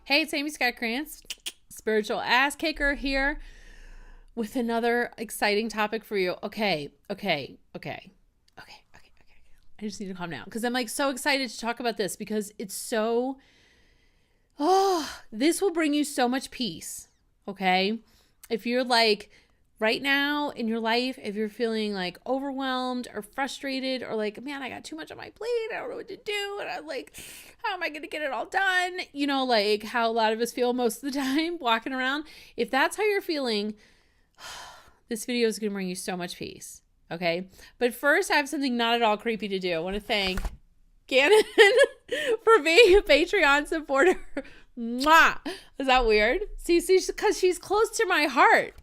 Hey, it's Amy Scott Krantz, spiritual ass kicker here with another exciting topic for you. Okay. I just need to calm down because I'm like so excited to talk about this because it's so, this will bring you so much peace. Okay. If you're like right now in your life, if you're feeling like overwhelmed or frustrated or like, man, I got too much on my plate, I don't know what to do. And I'm like, how am I going to get it all done? You know, like how a lot of us feel most of the time walking around. If that's how you're feeling, this video is going to bring you so much peace. Okay. But first, I have something not at all creepy to do. I want to thank Gannon for being a Patreon supporter. Mwah! Is that weird? See, because she's close to my heart.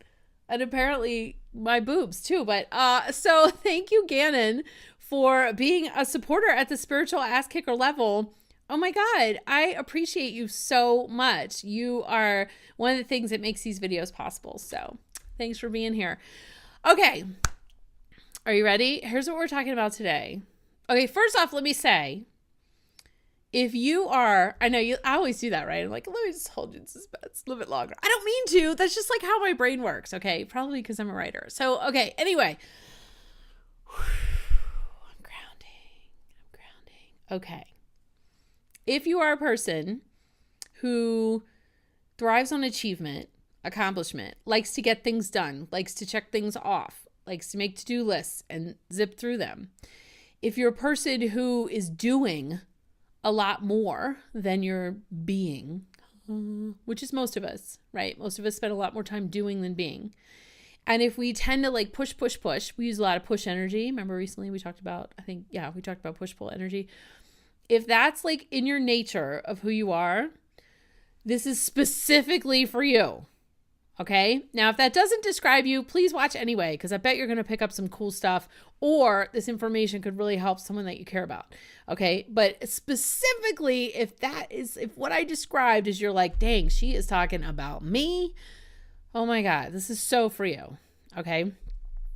And apparently my boobs too. But so thank you, Gannon, for being a supporter at the spiritual ass kicker level. Oh my God, I appreciate you so much. You are one of the things that makes these videos possible. So thanks for being here. Okay, are you ready? Here's what we're talking about today. Okay, first off, let me say, if you are, I always do that, right? I'm like, let me just hold you in suspense a little bit longer. I don't mean to. That's just like how my brain works, okay? Probably because I'm a writer. So, okay, anyway. I'm grounding. Okay. If you are a person who thrives on achievement, accomplishment, likes to get things done, likes to check things off, likes to make to-do lists and zip through them. If you're a person who is doing a lot more than you're being, which is most of us, right? Most of us spend a lot more time doing than being. And if we tend to like push, we use a lot of push energy. Remember recently we talked about, we talked about push-pull energy. If that's like in your nature of who you are, this is specifically for you. Okay. Now, if that doesn't describe you, please watch anyway, because I bet you're going to pick up some cool stuff, or this information could really help someone that you care about. Okay. But specifically, if what I described is you're like, dang, she is talking about me. Oh my God, this is so for you. Okay.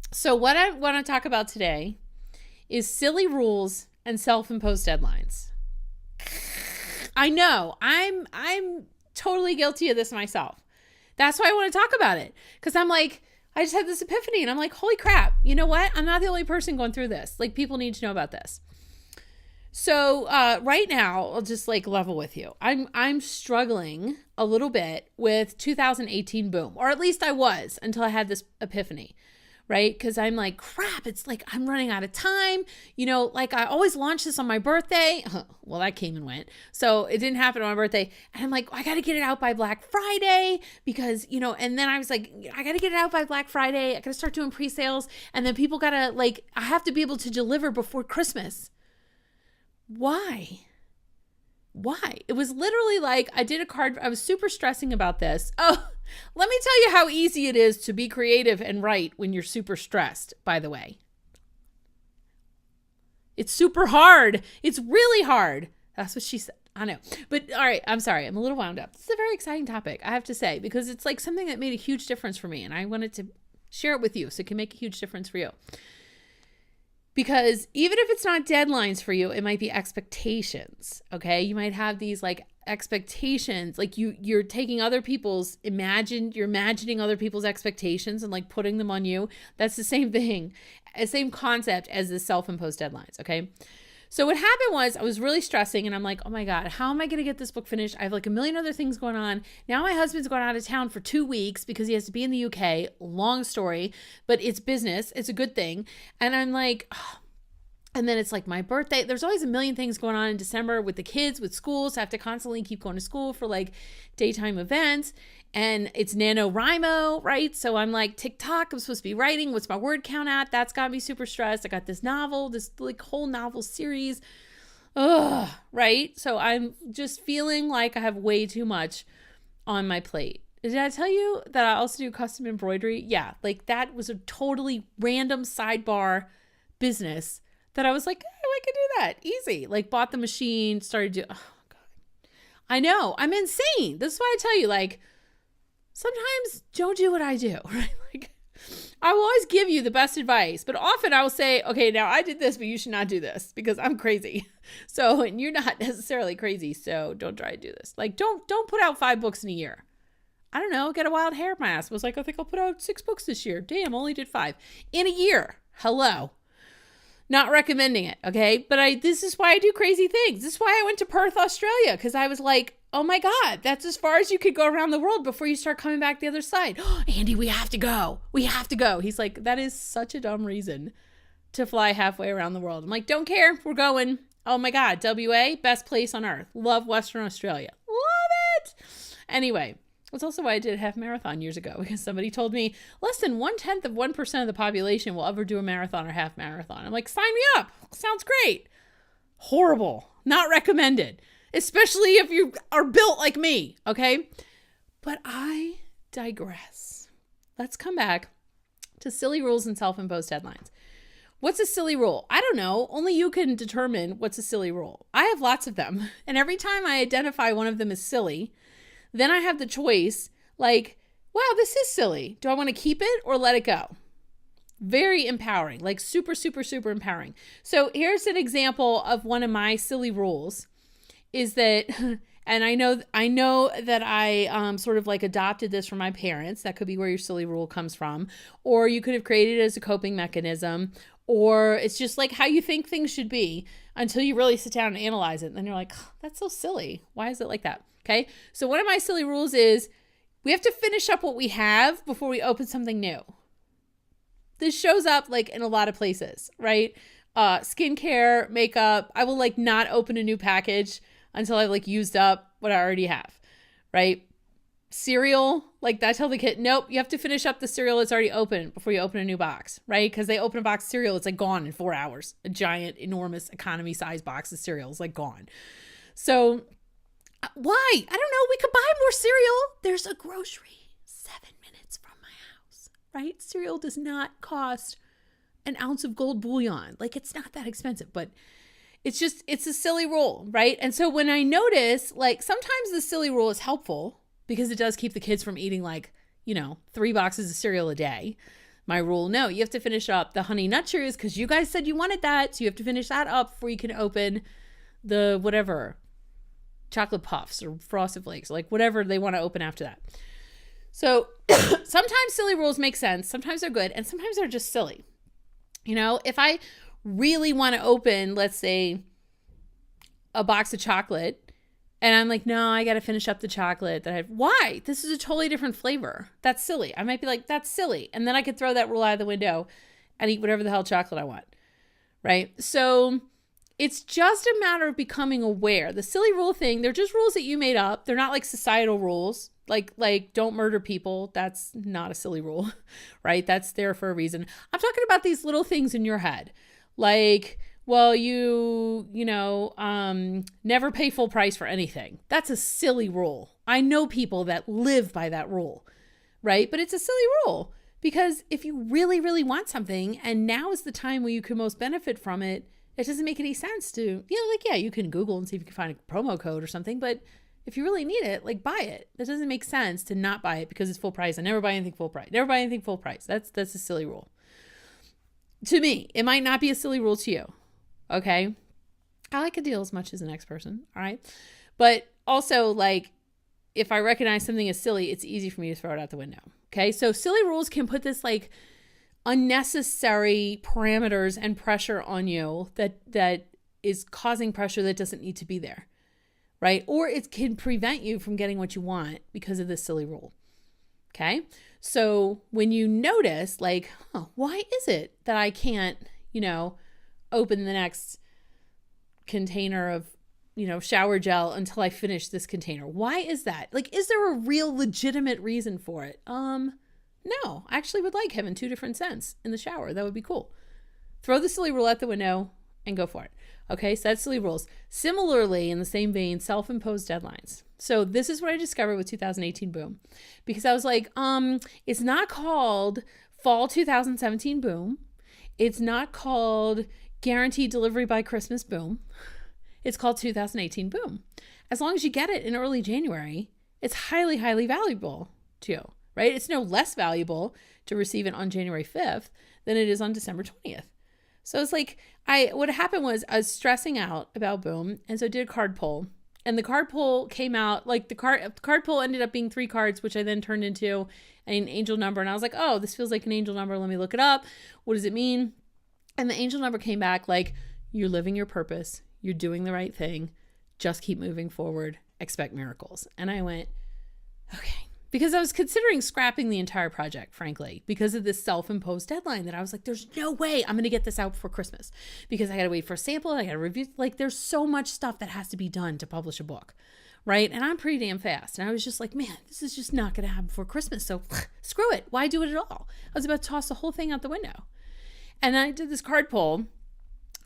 So what I want to talk about today is silly rules and self-imposed deadlines. I know I'm totally guilty of this myself. That's why I want to talk about it. Because I'm like, I just had this epiphany and I'm like, holy crap, you know what? I'm not the only person going through this. Like, people need to know about this. So right now, I'll just like level with you. I'm struggling a little bit with 2018 boom, or at least I was until I had this epiphany. Right? Because I'm like, crap, it's like I'm running out of time. You know, like I always launch this on my birthday. Well, that came and went. So it didn't happen on my birthday. And I'm like, I got to get it out by Black Friday because, you know, and then I was like, I got to get it out by Black Friday. I got to start doing pre-sales. And then people got to like, I have to be able to deliver before Christmas. Why? It was literally like I was super stressing about this. Oh, let me tell you how easy it is to be creative and write when you're super stressed, by the way. It's super hard. It's really hard. That's what she said. I know. But all right, I'm sorry. I'm a little wound up. This is a very exciting topic, I have to say, because it's like something that made a huge difference for me. And I wanted to share it with you so it can make a huge difference for you. Because even if it's not deadlines for you, it might be expectations. Okay. You might have these like expectations, like you're taking other people's you're imagining other people's expectations and like putting them on you. That's the same thing, same concept as the self-imposed deadlines. Okay. So what happened was I was really stressing and I'm like, oh my God, how am I going to get this book finished? I have like a million other things going on. Now my husband's going out of town for 2 weeks because he has to be in the UK. Long story, but it's business. It's a good thing. And I'm like, oh. And then it's like my birthday. There's always a million things going on in December with the kids, with school. So I have to constantly keep going to school for like daytime events. And it's NaNoWriMo, right? So I'm like, TikTok, I'm supposed to be writing. What's my word count at? That's got me super stressed. I got this novel, this like whole novel series. Ugh, right? So I'm just feeling like I have way too much on my plate. Did I tell you that I also do custom embroidery? Yeah, like that was a totally random sidebar business that I was like, oh, I could do that. Easy. Like bought the machine, started to, oh God. I know, I'm insane. This is why I tell you, like, sometimes don't do what I do, right? Like, I will always give you the best advice, but often I will say, okay, now I did this, but you should not do this because I'm crazy. So, and you're not necessarily crazy, so don't try to do this. Like, don't put out 5 books in a year. I don't know, get a wild hair mask. I was like, I think I'll put out 6 books this year. Damn, only did 5 in a year. Hello. Not recommending it, okay? But this is why I do crazy things. This is why I went to Perth, Australia, because I was like, oh my God, that's as far as you could go around the world before you start coming back the other side. Oh, Andy, we have to go. We have to go. He's like, that is such a dumb reason to fly halfway around the world. I'm like, don't care. We're going. Oh my God, WA, best place on earth. Love Western Australia. Love it. Anyway. That's also why I did a half marathon years ago, because somebody told me less than 1/10% of the population will ever do a marathon or half marathon. I'm like, sign me up. Sounds great. Horrible. Not recommended, especially if you are built like me. Okay. But I digress. Let's come back to silly rules and self-imposed deadlines. What's a silly rule? I don't know. Only you can determine what's a silly rule. I have lots of them. And every time I identify one of them as silly, then I have the choice, like, wow, this is silly. Do I want to keep it or let it go? Very empowering, like super, super, super empowering. So here's an example of one of my silly rules is that, and I know that I sort of like adopted this from my parents. That could be where your silly rule comes from. Or you could have created it as a coping mechanism. Or it's just like how you think things should be until you really sit down and analyze it. And then you're like, oh, that's so silly. Why is it like that? Okay, so one of my silly rules is we have to finish up what we have before we open something new. This shows up like in a lot of places, right? Skincare, makeup. I will like not open a new package until I've like used up what I already have, right? Cereal, like I tell the kid, nope, you have to finish up the cereal that's already open before you open a new box, right? Because they open a box of cereal, it's like gone in 4 hours. A giant, enormous economy size box of cereal is like gone. So why? I don't know. We could buy more cereal. There's a grocery 7 minutes from my house, right? Cereal does not cost an ounce of gold bullion. Like it's not that expensive, but it's a silly rule, right? And so when I notice, like sometimes the silly rule is helpful because it does keep the kids from eating like, 3 boxes of cereal a day. My rule, no, you have to finish up the Honey Nut Cheerios because you guys said you wanted that. So you have to finish that up before you can open the whatever, chocolate puffs or frosted flakes, like whatever they want to open after that. So sometimes silly rules make sense. Sometimes they're good. And sometimes they're just silly. If I really want to open, let's say, a box of chocolate and I'm like, no, I got to finish up the chocolate that I have. Why? This is a totally different flavor. That's silly. I might be like, that's silly. And then I could throw that rule out of the window and eat whatever the hell chocolate I want. Right? So it's just a matter of becoming aware. The silly rule thing, they're just rules that you made up. They're not like societal rules. Like don't murder people. That's not a silly rule, right? That's there for a reason. I'm talking about these little things in your head. Like, well, you never pay full price for anything. That's a silly rule. I know people that live by that rule, right? But it's a silly rule because if you really, really want something and now is the time where you can most benefit from it, it doesn't make any sense to, you can Google and see if you can find a promo code or something, but if you really need it, like buy it. That doesn't make sense to not buy it because it's full price. I never buy anything full price. Never buy anything full price. That's a silly rule. To me, it might not be a silly rule to you. Okay. I like a deal as much as the next person. All right. But also like if I recognize something as silly, it's easy for me to throw it out the window. Okay. So silly rules can put this like unnecessary parameters and pressure on you that is causing pressure that doesn't need to be there, right? Or it can prevent you from getting what you want because of this silly rule. Okay. So when you notice like, why is it that I can't, open the next container of, shower gel until I finish this container? Why is that? Like, is there a real legitimate reason for it? No, I actually would like having 2 different scents in the shower. That would be cool. Throw the silly rule out the window and go for it. Okay, so that's silly rules. Similarly, in the same vein, self-imposed deadlines. So this is what I discovered with 2018 Boom. Because I was like, it's not called Fall 2017 Boom. It's not called Guaranteed Delivery by Christmas Boom. It's called 2018 Boom. As long as you get it in early January, it's highly, highly valuable to you. right? It's no less valuable to receive it on January 5th than it is on December 20th. So it's like, what happened was I was stressing out about Boom. And so I did a card pull, and the card pull came out like the card pull ended up being 3 cards, which I then turned into an angel number. And I was like, oh, this feels like an angel number. Let me look it up. What does it mean? And the angel number came back like, you're living your purpose. You're doing the right thing. Just keep moving forward. Expect miracles. And I went, okay. Because I was considering scrapping the entire project, frankly, because of this self-imposed deadline that I was like, there's no way I'm going to get this out before Christmas, because I got to wait for a sample. I got to review. Like, there's so much stuff that has to be done to publish a book, right? And I'm pretty damn fast. And I was just like, man, this is just not going to happen before Christmas. So screw it. Why do it at all? I was about to toss the whole thing out the window. And I did this card pull,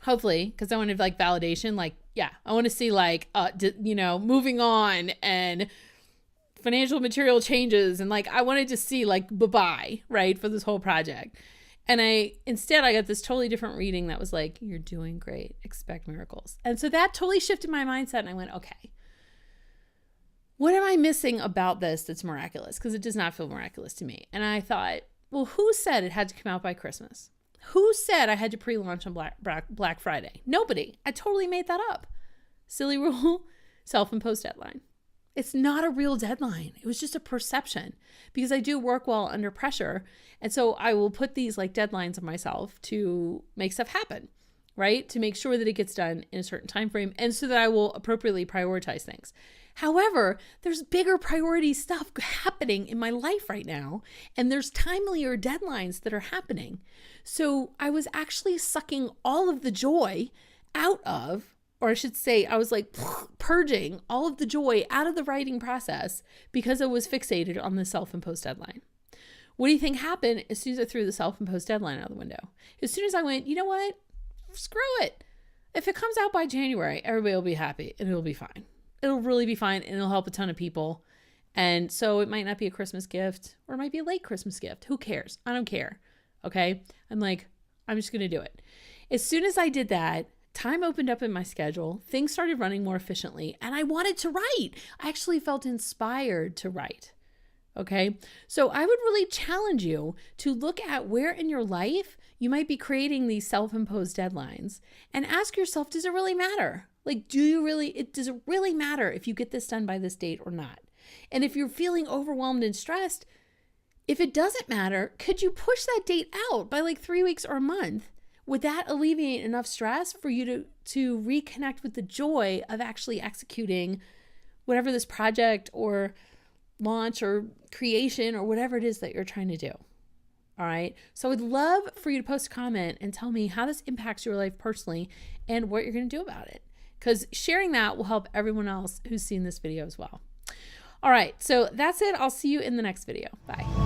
hopefully, because I wanted like validation. Like, yeah, I want to see like, moving on and financial material changes. And like, I wanted to see like bye-bye, right, for this whole project. And instead I got this totally different reading that was like, you're doing great, expect miracles. And so that totally shifted my mindset. And I went, okay, what am I missing about this that's miraculous? Because it does not feel miraculous to me. And I thought, well, who said it had to come out by Christmas? Who said I had to pre-launch on Black Friday? Nobody. I totally made that up. Silly rule, self-imposed deadline. It's not a real deadline. It was just a perception, because I do work well under pressure. And so I will put these like deadlines on myself to make stuff happen, right? To make sure that it gets done in a certain time frame, and so that I will appropriately prioritize things. However, there's bigger priority stuff happening in my life right now, and there's timelier deadlines that are happening. So I was actually sucking all of the joy out of, or I should say, I was like purging all of the joy out of the writing process because I was fixated on the self-imposed deadline. What do you think happened as soon as I threw the self-imposed deadline out the window? As soon as I went, you know what? Screw it. If it comes out by January, everybody will be happy and it'll be fine. It'll really be fine, and it'll help a ton of people. And so it might not be a Christmas gift, or it might be a late Christmas gift. Who cares? I don't care. Okay. I'm like, I'm just going to do it. As soon as I did that, time opened up in my schedule. Things started running more efficiently, and I wanted to write. I actually felt inspired to write. Okay. So I would really challenge you to look at where in your life you might be creating these self-imposed deadlines, and ask yourself, does it really matter? Like, does it really matter if you get this done by this date or not? And if you're feeling overwhelmed and stressed, if it doesn't matter, could you push that date out by like 3 weeks or a month? Would that alleviate enough stress for you to reconnect with the joy of actually executing whatever this project or launch or creation or whatever it is that you're trying to do? All right. So I would love for you to post a comment and tell me how this impacts your life personally and what you're going to do about it, because sharing that will help everyone else who's seen this video as well. All right. So that's it. I'll see you in the next video. Bye.